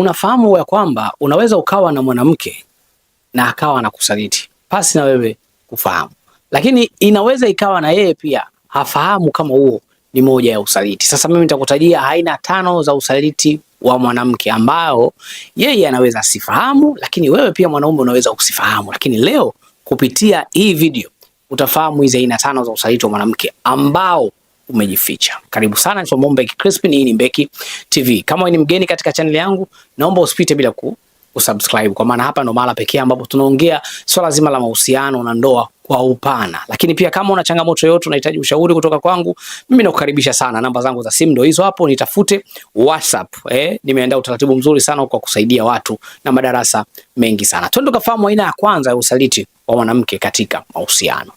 unafahamu ya kwamba unaweza ukawa na mwanamke na akawa anakusaliti pasi na wewe kufahamu, lakini inaweza ikawa na yeye pia hafahamu kama huo ni moja ya usaliti. Sasa mimi nitakutajia aina 5 za usaliti wa mwanamke ambao yeye anaweza asifahamu, lakini wewe pia mwanaume unaweza usifahamu. Lakini leo kupitia hii video utafahamu hizi aina 5 za usaliti wa mwanamke ambao umejificha. Karibu sana, ni Mbeki Crispin, hii ni Mbeki TV. Kama wewe ni mgeni katika channel yangu, naomba usipite bila kusubscribe, kwa maana hapa ndo mahali pekee ambapo tunaongea swala zima la mahusiano na ndoa kwa upana. Lakini pia kama una changamoto yoyote, unahitaji ushauri kutoka kwangu, mimi nakukaribisha sana. Namba zangu za simu ndo hizo hapo, nitafute WhatsApp. Nimeandaa utaratibu mzuri sana kwa kusaidia watu na madarasa mengi sana. Twende tukafahamu aina ya kwanza ya usaliti wa mwanamke katika mahusiano.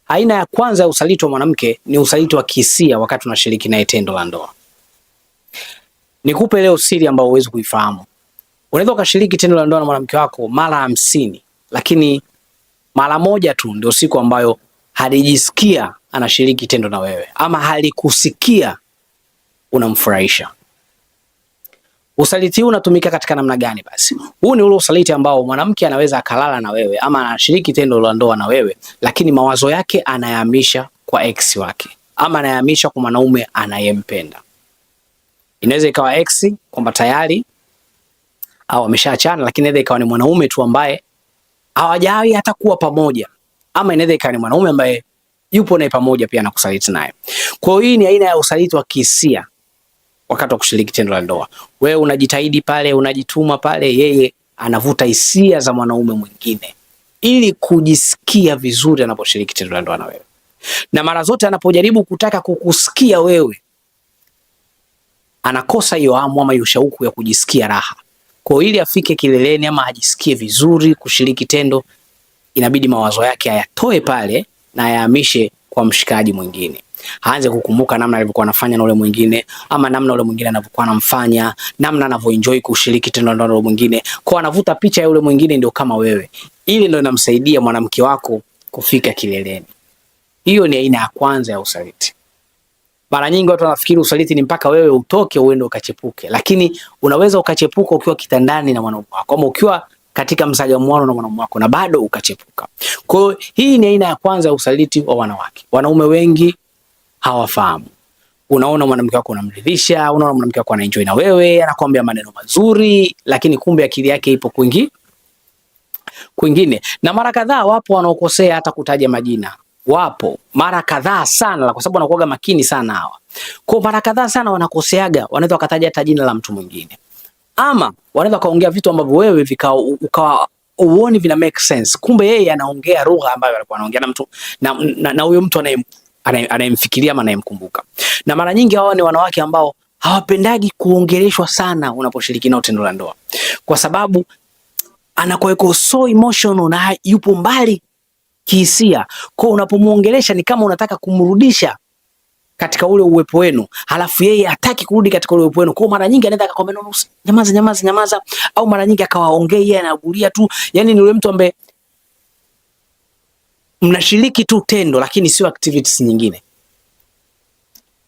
Aina ya kwanza ya usaliti wa mwanamke ni usaliti wa kihisia wakati unashiriki naye tendo la ndoa. Nikupe leo siri ambayo huwezi kuifahamu. Unaweza ukashiriki tendo la ndoa na mwanamke wako mara 50, lakini mara moja tu ndio siku ambayo halijisikia anashiriki tendo na wewe, ama halikusikia unamfurahisha. Usaliti huu unatumika katika namna gani basi? Huu ni ule usaliti ambao mwanamke anaweza akalala na wewe ama anashiriki tendo la ndoa na wewe, lakini mawazo yake anayahamisha kwa ex wake ama anayahamisha kwa mwanaume anayempenda. Inaweza ikawa ex kwamba tayari au ameshaachana, lakini inaweza ikawa ni mwanaume tu ambaye hawajawahi hata kuwa pamoja, ama inaweza ikawa ni mwanaume ambaye yupo naye pamoja pia na kusaliti naye. Kwa hiyo hii ni aina ya usaliti wa kihisia wakati wa kushiriki tendo la ndoa. Wewe unajitahidi pale, unajituma pale, yeye anavuta hisia za mwanaume mwingine ili kujisikia vizuri anaposhiriki tendo la ndoa na wewe. Na mara zote anapojaribu kutaka kukusikia wewe, anakosa hiyo hamu ama hiyo shauku ya kujisikia raha. Kwa ili afike kileleni ama ajisikie vizuri kushiriki tendo, inabidi mawazo yake ayatoe pale na ayahamishe kwa mshikaji mwingine. Aanze kukumbuka namna alivyokuwa anafanya na ule mwingine, ama namna ule mwingine anavyokuwa anamfanya, namna anavyoenjoy kushiriki tendo na ule mwingine. Kwa anavuta picha ya ule mwingine ndio kama wewe. Ili ndio inamsaidia mwanamke wako kufika kileleni. Hiyo ni aina ya kwanza ya usaliti. Mara nyingi watu wanafikiri usaliti ni mpaka wewe utoke uende ukachepuke, lakini unaweza ukachepuka ukiwa kitandani na mwanaume wako, ama ukiwa katika msagamuano na mwanaume wako na bado ukachepuka. Kwa hiyo hii ni aina ya kwanza ya usaliti wa wanawake. Wanaume wengi hawafahamu. Unaona mwanamke wako unamridhisha, unaona mwanamke wako anaenjoy na wewe, anakuambia maneno mazuri, lakini kumbe akili yake ipo kwingine. Na mara kadhaa wapo wanaokosea hata kutaja majina. Wapo mara kadhaa sana, kwa sababu wanakuwa makini sana hawa. Kwa mara kadhaa sana wanakoseaga, wanaweza wakataja hata jina la mtu mwingine, ama wanaweza kaongea vitu ambavyo wewe ukawa uone vina make sense, kumbe yeye anaongea lugha ambayo alikuwa anaongea na mtu na huyo mtu anayemfikiria ama anayemkumbuka. Na mara nyingi hawa ni wanawake ambao hawapendagi kuongeleshwa sana unaposhiriki nao tendo la ndoa, kwa sababu anakuwa so emotional na yupo mbali kihisia. Kwa unapomuongelesha ni kama unataka kumrudisha katika ule uwepo wenu, halafu yeye hataki kurudi katika ule uwepo wenu. Kwa mara nyingi anaweza akakwambia nyamaza, au mara nyingi akawaongea yeye anagulia tu. Yani ni ule mtu ambaye mnashiriki tu tendo lakini sio activities nyingine.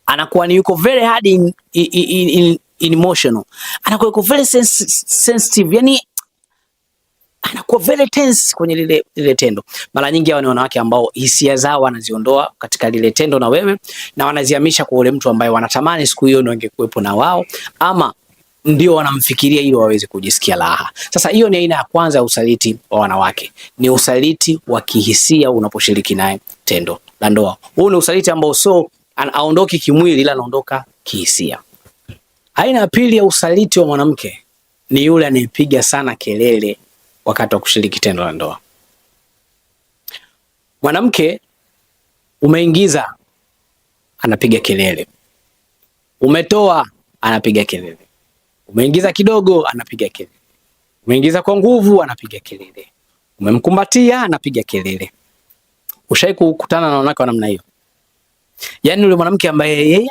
Anakuwa ni yuko very hard in emotional. Anakuwa yuko very sensitive. Yani anakuwa very tense kwenye lile tendo. Mara nyingi hao ni wanawake ambao hisia zao wanaziondoa katika lile tendo na wewe, na wanazihamisha kwa ule mtu ambaye wanatamani siku hiyo ndio angekuepo na wao, ama ndio wanamfikiria ili waweze kujisikia raha. Sasa hiyo ni aina ya kwanza ya usaliti wa wanawake. Ni usaliti wa kihisia unaposhiriki naye tendo la ndoa. Huu ni usaliti ambao aondoki kimwili, ila anaondoka kihisia. Aina ya pili ya usaliti wa mwanamke ni yule anayepiga sana kelele wakati wa kushiriki tendo la ndoa. Mwanamke umeingiza, anapiga kelele. Umetoa, anapiga kelele. Umeingiza kidogo, anapiga kelele. Umeingiza kwa nguvu, anapiga kelele. Umemkumbatia, anapiga kelele. Ushawahi kukutana na wanawake wa namna hiyo? Yaani yule mwanamke ambaye yeye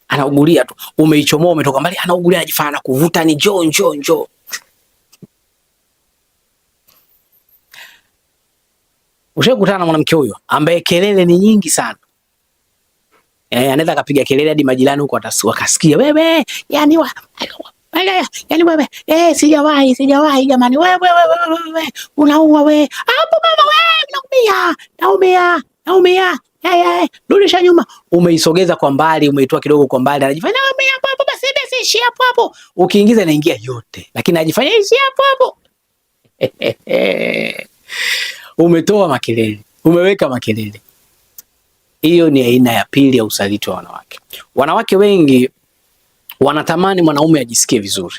anaugulia tu. Umeichomoa, umetoka mbali, anaugulia, anajifanya kuvuta, ni njoo. Ushakutana na mwanamke huyo ambaye kelele ni nyingi sana? Anaweza akapiga kelele hadi majirani huko wakasikia, wewe yani Yaani wewe sijawahi jamani, wewe unaua wewe. Hapo mama wewe, naumia. Rudisha nyuma. Umeisogeza kwa mbali, umeitoa kidogo kwa mbali, anajifanya naumia hapo, basi ishi hapo. Ukiingiza inaingia yote, lakini anajifanya ishi hapo. Umetoa makelele, umeweka makelele. Hiyo ni aina ya pili ya usaliti wa wanawake. Wanawake wengi wanatamani mwanaume ajisikie vizuri,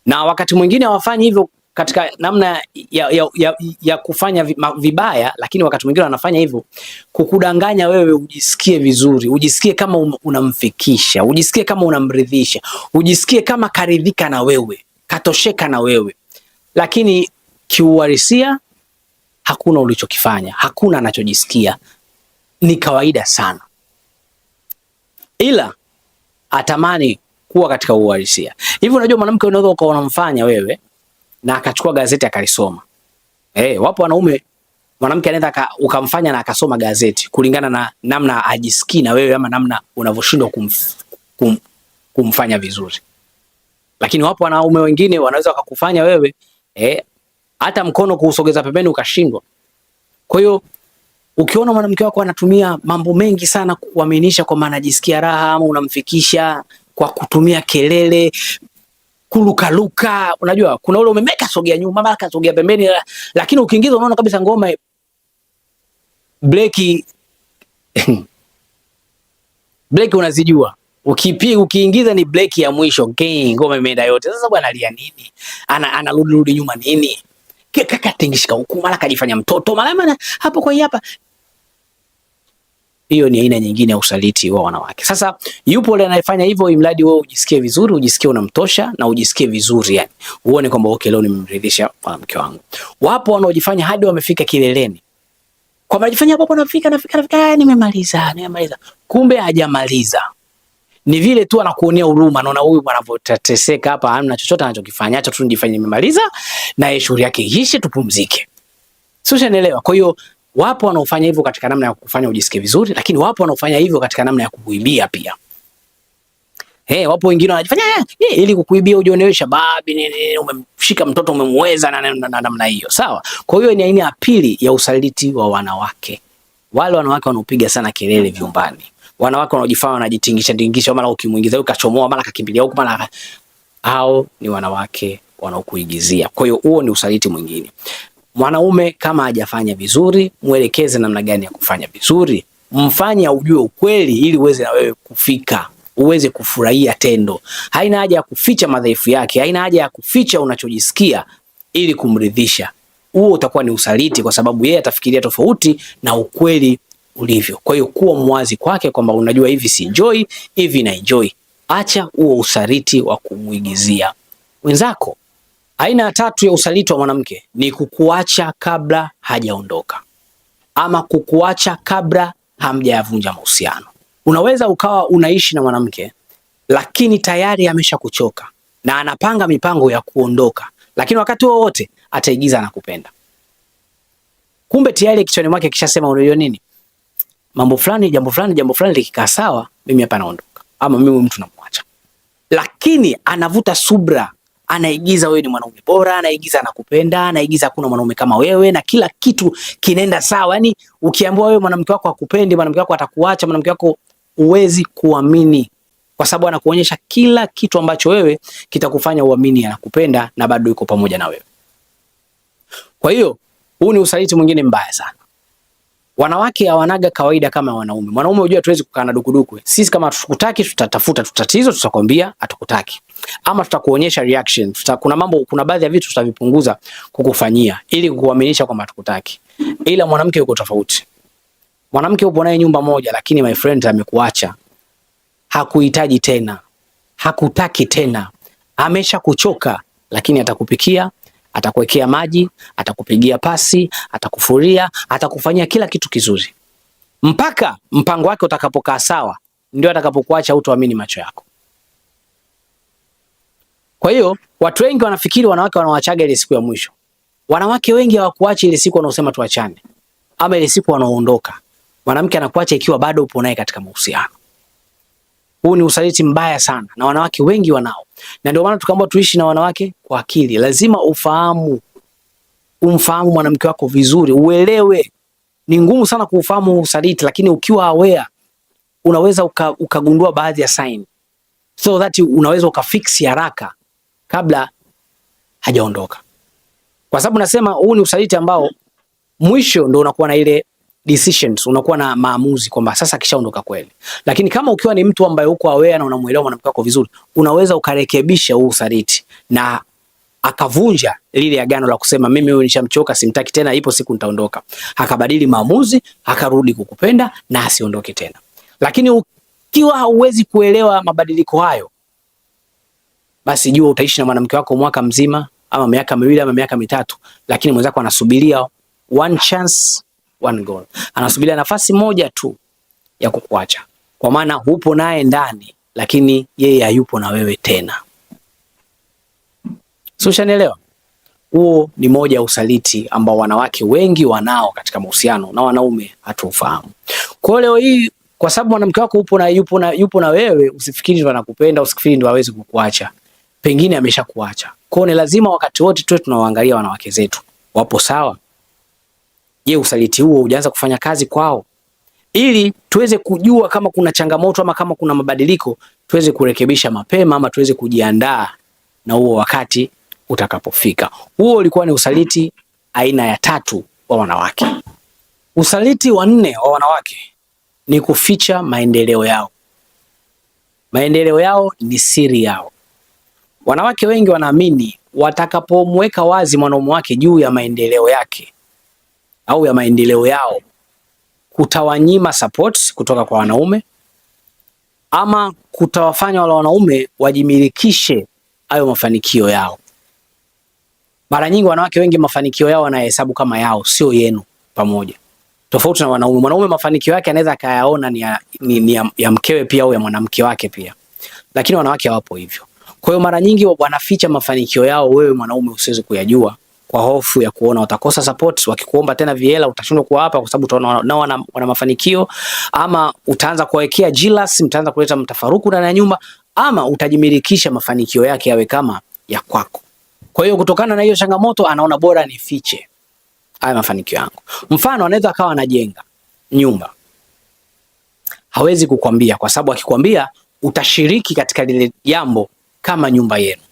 na wakati mwingine hawafanyi hivyo katika namna ya kufanya vibaya, lakini wakati mwingine wanafanya hivyo kukudanganya wewe ujisikie vizuri, ujisikie kama unamfikisha, ujisikie kama unamridhisha, ujisikie kama karidhika na wewe, katosheka na wewe, lakini kiuhalisia hakuna ulichokifanya, hakuna anachojisikia, ni kawaida sana, ila atamani kuwa katika uhalisia. Hivi unajua mwanamke unaweza ukaona mfanya wewe na akachukua gazeti akalisoma. Wapo wanaume, mwanamke anaweza ukamfanya na akasoma gazeti kulingana na namna ajisikii na wewe ama namna unavyoshindwa kumfanya vizuri. Lakini wapo wanaume wengine wanaweza wakakufanya wewe hata mkono kuusogeza pembeni ukashindwa. Kwa hiyo ukiona mwanamke wako anatumia mambo mengi sana kuaminisha kwamba anajisikia raha ama unamfikisha kwa kutumia kelele, kulukaluka, unajua kuna ule umemeka sogea nyuma mara kasogea pembeni, lakini ukiingiza unaona kabisa ngoma breki breki unazijua, ukiingiza ni breki ya mwisho, ngoma imeenda yote. Sasa bwana alia nini? Anarudi nyuma nini? Kaka tingishika huku mara kajifanya mtoto mara hapo kwa hapa. Hiyo ni aina nyingine ya usaliti wa wanawake. Sasa yupo yule anayefanya hivyo imradi wewe ujisikie vizuri, ujisikie unamtosha na ujisikie vizuri, yani uone kwamba okay, leo nimemridhisha mwanamke wangu. Wapo wanaojifanya hadi wamefika kileleni, kwa majifanya hapo nafika, nimemaliza. Kumbe hajamaliza, ni vile tu anakuonea huruma, naona huyu anavyoteseka hapa, hamna chochote anachokifanya, acha tu nijifanye nimemaliza na shughuli yake iishe, tupumzike. Sio, unaelewa? Kwa hiyo wapo wanaofanya hivyo katika namna ya kufanya ujisikie vizuri, lakini wapo wanaofanya hivyo katika namna ya kukuibia pia. Wapo wengine wanajifanya ili kukuibia ujionesha babi, umemshika mtoto umemweza na namna hiyo, sawa? Kwa hiyo ni aina ya pili ya usaliti wa wanawake. Wale wanawake wanaopiga sana kelele vyumbani, wanawake wanaojifanya wanajitingisha, mara ukimuingiza huko kachomoa, mara kakimbilia huko, mara hao ni wanawake wanaokuigizia. Kwa hiyo huo ni usaliti mwingine. Mwanaume kama hajafanya vizuri, mwelekeze namna gani ya kufanya vizuri, mfanye ujue ukweli ili uweze na wewe kufika, uweze kufurahia tendo. Haina haja ya kuficha madhaifu yake, haina haja ya kuficha unachojisikia ili kumridhisha. Huo utakuwa ni usaliti, kwa sababu yeye atafikiria tofauti na ukweli ulivyo. Kwa hiyo kuwa mwazi kwake kwamba unajua hivi si enjoy, hivi na enjoy. Acha huo usaliti wa kumuigizia wenzako. Aina ya tatu ya usaliti wa mwanamke ni kukuacha kabla hajaondoka ama kukuacha kabla hamjayavunja mahusiano. Unaweza ukawa unaishi na mwanamke lakini tayari ameshakuchoka na anapanga mipango ya kuondoka, lakini wakati wowote ataigiza anakupenda. Kumbe tayari kichwani mwake kishasema unajua nini? Mambo fulani, jambo fulani likikaa sawa, mimi hapa naondoka ama mimi mtu namwacha. Lakini anavuta subra, anaigiza wewe ni mwanaume bora, anaigiza anakupenda, anaigiza hakuna mwanaume kama wewe na kila kitu kinaenda sawa. Yaani ukiambiwa wewe mwanamke wako hakupendi, mwanamke wako atakuacha, mwanamke wako uwezi kuamini, kwa sababu anakuonyesha kila kitu ambacho wewe kitakufanya uamini anakupenda na bado yuko pamoja na wewe. Kwa hiyo huu ni usaliti mwingine mbaya sana. Wanawake hawanaga kawaida kama wanaume. Mwanaume unajua tuwezi kukaa na dukuduku. Sisi kama tukutaki tutatafuta tutatizo, tutakwambia hatukutaki. Ama tutakuonyesha reaction. Kuna baadhi ya vitu tutavipunguza kukufanyia ili kukuaminisha kwamba hatukutaki. Ila mwanamke yuko tofauti. Mwanamke upo naye nyumba moja lakini my friend amekuacha. Hakuhitaji tena. Hakutaki tena. Amesha kuchoka, lakini atakupikia, atakuwekea maji, atakupigia pasi, atakufuria, atakufanyia kila kitu kizuri. Mpaka mpango wake utakapokaa sawa, ndio atakapokuacha utoamini macho yako. Kwa hiyo watu wengi wanafikiri wanawake wanawaachaga ile siku ya mwisho. Wanawake wengi hawakuacha ile siku wanaosema tuachane, ama ile siku wanaoondoka. Mwanamke anakuacha ikiwa bado upo naye katika mahusiano. Huu ni usaliti mbaya sana na wanawake wengi wanao. Na ndio maana tukaamua tuishi na wanawake kwa akili. Lazima umfahamu mwanamke wako vizuri, uelewe. Ni ngumu sana kuufahamu usaliti, lakini ukiwa aware unaweza ukagundua baadhi ya sign. So that unaweza ukafix haraka kabla hajaondoka. Kwa sababu nasema huu ni usaliti ambao mwisho ndio unakuwa na ile decisions, unakuwa na maamuzi kwamba sasa kishaondoka kweli. Lakini kama ukiwa ni mtu ambaye uko aware na unamuelewa mwanamke wako vizuri, unaweza ukarekebisha huu usaliti na akavunja lile agano la kusema mimi huyu nishamchoka, simtaki tena, ipo siku nitaondoka. Akabadili maamuzi, akarudi kukupenda na asiondoke tena. Lakini ukiwa hauwezi kuelewa mabadiliko hayo, basi jua utaishi na mwanamke wako mwaka mzima ama miaka miwili ama miaka mitatu, lakini mwenzako anasubiria one chance one goal. Anasubiria nafasi moja tu ya kukuacha. Kwa maana hupo naye ndani, lakini yeye hayupo na wewe tena. So ushanielewa? Huo ni moja ya usaliti ambao wanawake wengi wanao katika mahusiano na wanaume hatufahamu. Kwa leo hii, kwa sababu mwanamke wako yupo na wewe, usifikiri ndo anakupenda, usifikiri ndo hawezi kukuacha. Pengine ameshakuacha. Kwa hiyo ni lazima wakati wote tuwe tunawaangalia wanawake zetu. Wapo sawa? Je, usaliti huo hujaanza kufanya kazi kwao? Ili tuweze kujua kama kuna changamoto ama kama kuna mabadiliko, tuweze kurekebisha mapema ama tuweze kujiandaa na huo wakati utakapofika. Huo ulikuwa ni usaliti aina ya 3 wa wanawake. Usaliti wa 4 wa wanawake ni kuficha maendeleo yao. Maendeleo yao ni siri yao. Wanawake wengi wanaamini watakapomweka wazi mwanaume wake juu ya maendeleo yake au ya maendeleo yao, kutawanyima support kutoka kwa wanaume ama kutawafanya wale wanaume wajimilikishe hayo mafanikio yao. Mara nyingi wanawake wengi mafanikio yao wanahesabu kama yao, sio yenu pamoja. Tofauti na wanaume. Mwanaume mafanikio yake anaweza akayaona ni ya mkewe pia au ya mwanamke wake pia. Lakini wanawake hawapo hivyo. Kwa hiyo mara nyingi wanaficha mafanikio yao, wewe mwanaume usiweze kuyajua kwa hofu ya kuona utakosa support. Wakikuomba tena vihela utashindwa kuwapa kwa sababu utaona nao wana mafanikio, ama utaanza kuwekea jealous, mtaanza kuleta mtafaruku ndani ya nyumba, ama utajimilikisha mafanikio yake yawe kama ya kwako. Kwa hiyo kutokana na hiyo changamoto anaona bora nifiche haya mafanikio yangu. Mfano, anaweza akawa anajenga nyumba, hawezi kukwambia kwa sababu akikwambia utashiriki katika lile jambo kama nyumba yenu,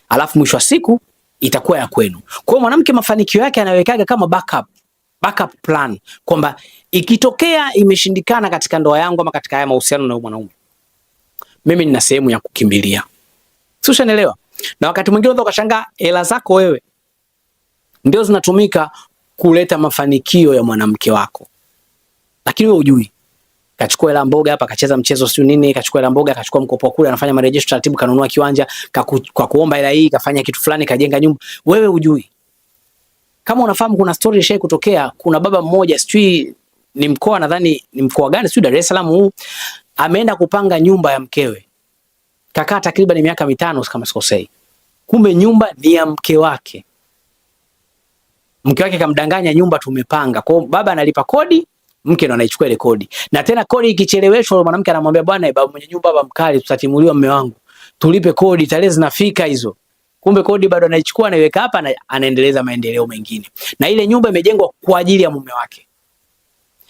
alafu mwisho wa siku itakuwa ya kwenu. Kwa hiyo mwanamke mafanikio yake anawekaga kama backup plan, kwamba ikitokea imeshindikana katika ndoa yangu ama katika haya mahusiano na mwanaume, mimi nina sehemu ya kukimbilia. Sio, unaelewa? Na wakati mwingine unaweza ukashangaa hela zako wewe ndio zinatumika kuleta mafanikio ya mwanamke wako, lakini wewe hujui. Kachukua hela mboga hapa, kacheza mchezo sio nini, kachukua hela mboga, kachukua mkopo kule, anafanya marejesho taratibu, kanunua kiwanja, kwa kuomba hela hii, kafanya kitu fulani, kajenga nyumba. Wewe hujui. Kama unafahamu kuna story ishaye kutokea, kuna baba mmoja, sijui ni mkoa, nadhani ni mkoa gani, sijui Dar es Salaam huu, ameenda kupanga nyumba ya mkewe. Kakaa takriban miaka 5 kama sikosei. Kumbe nyumba ni ya mke wake. Mke wake kamdanganya, nyumba tumepanga. Kwa baba analipa kodi, mke ndo anaichukua ile kodi. Na tena kodi ikicheleweshwa, mwanamke anamwambia bwana, baba mwenye nyumba baba mkali, tutatimuliwa mume wangu, tulipe kodi, tarehe zinafika hizo. Kumbe kodi bado anaichukua, anaiweka hapa na anaendeleza maendeleo mengine. Na ile nyumba imejengwa kwa ajili ya mume wake.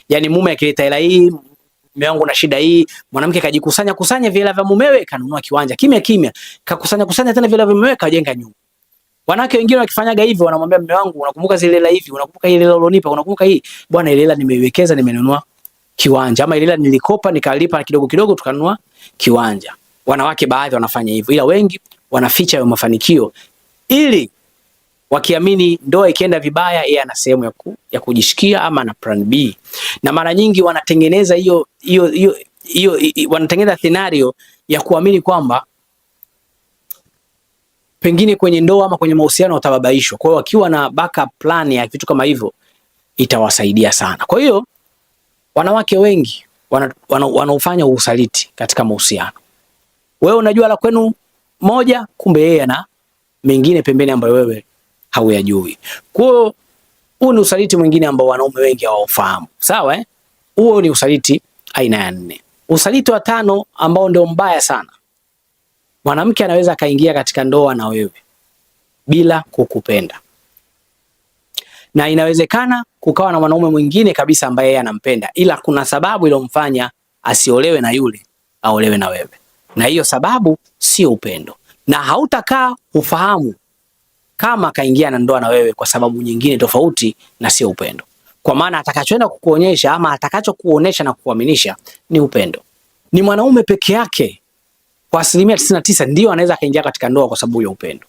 Yaani mume akileta hela hii, mume wangu na shida hii, mwanamke kajikusanya vile vya mumewe, kanunua kiwanja kimya, kakusanya tena vile vya mumewe, kajenga nyumba. Wanawake wengine wakifanyaga hivyo wanamwambia mume wangu, unakumbuka zile hela hivi, unakumbuka ile hela ulionipa, unakumbuka hii, bwana ile hela nimeiwekeza, nimenunua kiwanja, ama ile hela nilikopa nikalipa kidogo tukanunua kiwanja. Wanawake baadhi wanafanya hivyo, ila wengi wanaficha hayo mafanikio ili wakiamini ndoa ikienda vibaya yeye ana sehemu ya kujishikia ama na plan B. Na mara nyingi wanatengeneza wanatengeneza scenario ya kuamini kwamba pengine kwenye ndoa ama kwenye mahusiano watababaishwa. Kwa hiyo wakiwa na backup plan ya vitu kama hivyo itawasaidia sana. Kwa hiyo wanawake wengi wanaofanya usaliti katika mahusiano, wewe unajua la kwenu moja, kumbe yeye ana mengine pembeni ambayo wewe hauyajui. Kwa hiyo huu ni usaliti mwingine ambao wanaume wengi hawafahamu. Sawa, huo ni usaliti aina ya 4. Usaliti wa tano ambao ndio mbaya sana. Mwanamke anaweza akaingia katika ndoa na wewe bila kukupenda. Na inawezekana kukawa na mwanaume mwingine kabisa ambaye yeye anampenda, ila kuna sababu iliyomfanya asiolewe na yule, aolewe na wewe. Na hiyo sababu sio upendo. Na hautakaa ufahamu kama kaingia na ndoa na wewe kwa sababu nyingine tofauti na sio upendo. Kwa maana atakachoenda kukuonyesha ama atakachokuonesha na kukuaminisha ni upendo. Ni mwanaume peke yake kwa 99% ndio anaweza kaingia katika ndoa kwa sababu ya upendo.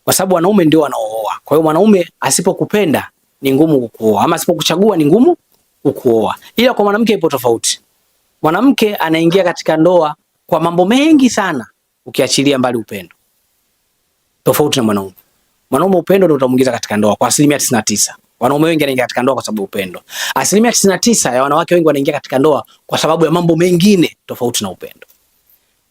Kwa sababu wanaume ndio wanaooa. Kwa hiyo mwanaume asipokupenda ni ngumu kukuoa, ama asipokuchagua ni ngumu kukuoa. Ila kwa mwanamke ipo tofauti. Mwanamke anaingia katika ndoa kwa mambo mengi sana ukiachilia mbali upendo. Tofauti na mwanaume. Mwanaume upendo ndio utamuingiza katika ndoa kwa 99%. Wanaume wengi wanaingia katika ndoa kwa sababu upendo. 99% ya wanawake wengi wanaingia katika ndoa kwa sababu ya mambo mengine tofauti na upendo.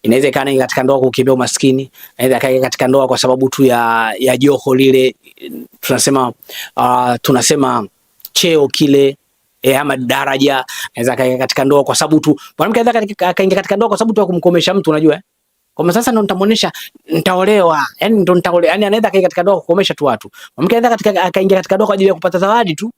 Inaweza ikawa katika ndoa kukimbia umaskini, inaweza ikawa katika ndoa kwa sababu tu ya joho lile, tunasema cheo kile, ama daraja. Inaweza ikawa katika ndoa kwa sababu tu mwanamke anaweza kaingia katika ndoa kwa sababu tu ya kumkomesha mtu, unajua. Kwa sasa ndo nitamuonesha nitaolewa, yani ndo nitaolewa, yani anaweza kaingia katika ndoa kukomesha tu watu. Mwanamke anaweza kaingia katika ndoa kwa ajili ya kupata zawadi tu.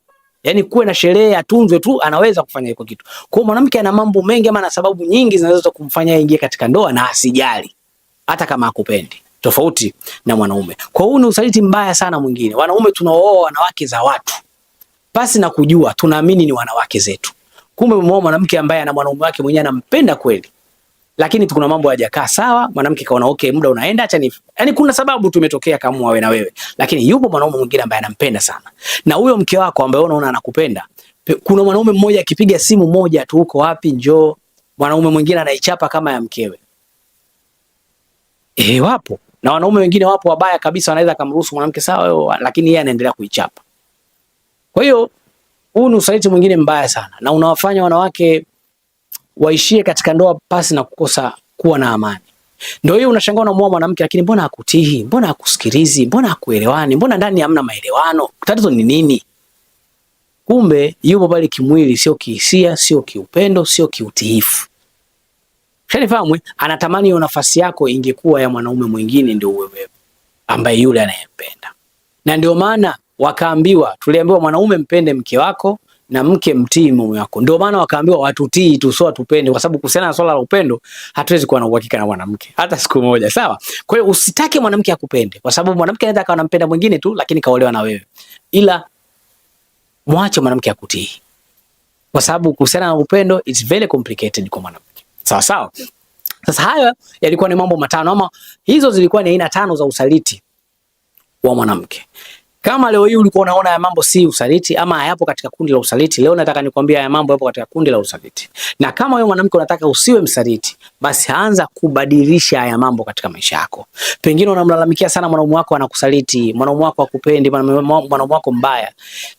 Yani kuwe na sherehe, atunzwe tu, anaweza kufanya hiko kitu. Kwa hiyo mwanamke ana mambo mengi ama na sababu nyingi zinazoweza kumfanya aingie katika ndoa na asijali hata kama hakupendi. Tofauti na mwanaume. Kwa hiyo ni usaliti mbaya sana mwingine. Wanaume tunaooa wanawake za watu pasi na kujua, tunaamini ni wanawake zetu. Kumbe mumeoa mwanamke ambaye ana mwanaume wake mwenyewe anampenda kweli. Lakini kuna mambo hayajakaa sawa, mwanamke kaona okay, muda unaenda, acha ni. Yaani kuna sababu tumetokea kama awe na wewe. Lakini yupo mwanaume mwingine ambaye anampenda sana. Na huyo mke wako ambaye unaona anakupenda, kuna mwanaume mmoja akipiga simu moja tu, uko wapi, njoo, mwanaume mwingine anaichapa kama ya mkewe. Wapo. Na wanaume wengine wapo wabaya kabisa, wanaweza kumruhusu mwanamke sawa wewe, lakini yeye anaendelea kuichapa. Kwa hiyo huu ni usaliti mwingine mbaya sana, na unawafanya wanawake waishie katika ndoa pasi na kukosa kuwa na amani. Ndio hiyo unashangaa unamuoa mwanamke lakini mbona hakutii, mbona hakusikilizi, mbona hakuelewani, mbona ndani hamna maelewano, tatizo ni nini? Kumbe yupo pale kimwili, sio kihisia, sio kiupendo, sio kiutiifu. Shanifahamu, anatamani hiyo nafasi yako ingekuwa ya mwanaume mwingine ndio wewe ambaye yule anayempenda. Na ndio maana tuliambiwa mwanaume mpende mke wako na mke mtii mume wako. Ndio maana wakaambiwa watutii tu, sio tupende, kwa sababu kuhusiana na swala la upendo hatuwezi kuwa na uhakika na mwanamke hata siku moja, sawa? Kwa hiyo usitake mwanamke akupende, kwa sababu mwanamke anaweza akawa anampenda mwingine tu lakini kaolewa na wewe. Ila mwache mwanamke akutii. Kwa sababu kuhusiana na upendo it's very complicated kwa mwanamke. Sawa sawa? Sasa haya yalikuwa ni mambo matano, ama hizo zilikuwa ni aina 5 za usaliti wa mwanamke. Kama leo hii ulikuwa unaona haya mambo si usaliti ama hayapo katika kundi la usaliti, leo nataka nikwambia haya mambo yapo katika kundi la usaliti. Na kama wewe mwanamke unataka usiwe msaliti, basi anza kubadilisha haya mambo katika maisha yako. Pengine unamlalamikia sana mwanaume wako anakusaliti, mwanaume wako hakupendi, mwanaume wako mbaya.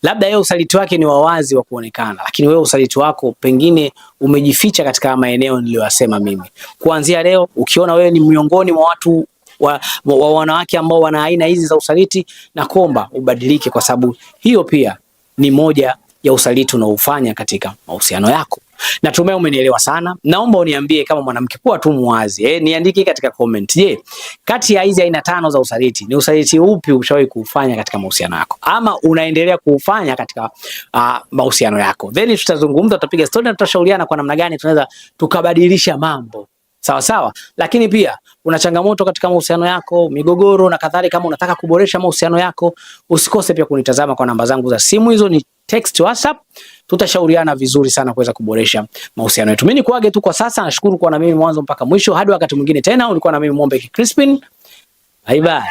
Labda yeye usaliti wake ni wawazi wa kuonekana, lakini wewe usaliti wako pengine umejificha katika maeneo niliyosema mimi. Kuanzia leo ukiona wewe ni miongoni mwa watu wa wanawake ambao wana aina hizi za usaliti, na kuomba ubadilike, kwa sababu hiyo pia ni moja ya usaliti unaofanya katika mahusiano yako. Natumai umenielewa sana. Naomba uniambie kama mwanamke, kuwa tu muwazi. Niandike katika comment. Je, kati ya hizi aina 5 za usaliti, ni usaliti upi ushawahi kufanya katika mahusiano yako? Ama unaendelea kufanya katika mahusiano yako? Then tutazungumza, tutapiga story na tutashauriana kwa namna gani tunaweza tukabadilisha mambo. Sawa sawa. Lakini pia una changamoto katika mahusiano yako, migogoro na kadhalika, kama unataka kuboresha mahusiano yako, usikose pia kunitazama kwa namba zangu za simu. Hizo ni text, WhatsApp. Tutashauriana vizuri sana kuweza kuboresha mahusiano yetu. Mimi nikuage tu kwa sasa. Nashukuru kwa na mimi mwanzo mpaka mwisho. Hadi wakati mwingine tena, ulikuwa na mimi Mombeki Crispin. Bye bye.